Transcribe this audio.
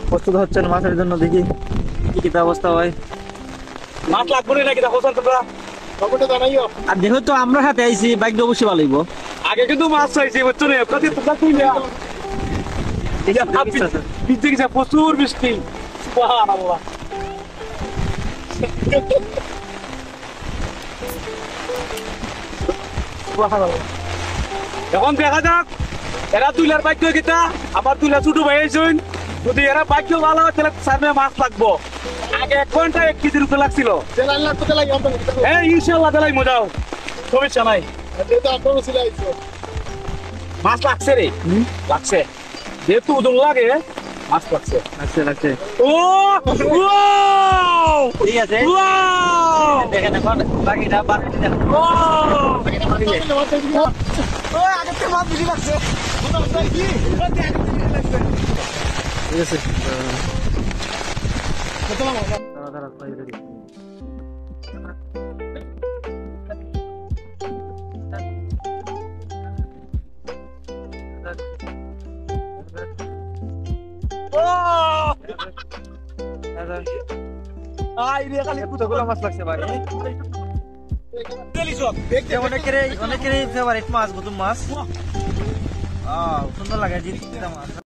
প্রস্তুত হচ্ছেন মাছের জন্য, দেখি কি কি ব্যবস্থা হয়। মাছ লাগবে নাকি দেখো তোমরা, আর যেহেতু আমরা হাতে আইছি বাইক অবশ্যই ভালো হইব। আগে কিন্তু মাছ চাইছি বুঝছো না, প্রতি তোমরা কি না বৃষ্টি গেছে, প্রচুর বৃষ্টি। সুবহানাল্লাহ। এখন দেখা যাক এরা তুলার বাক্য কিতা, আমার তুলা ছোট ভাই আইসুন, যদি এরা বাক্য ভালো হয় তাহলে সামনে মাছ লাগবো। আগে 1 ঘন্টা 1 কেজির উপরে লাগছিল, হ্যাঁ ইনশাল্লাহ তাহলে মজাও সমস্যা নাই। মাছ লাগছে রে, লাগছে যেহেতু উদম লাগে মাছ লাগছে। লাগছে ও ঠিক আছে, দেখেন এখন বাকিটা বাকিটা দেখেন। আগে মাছ বেশি লাগছে, ঠিক আছে। মাছ লাগছে ভাই, অনেকেরই ফেভারিট মাছ, গুতুম মাছ। সুন্দর লাগে মাছ।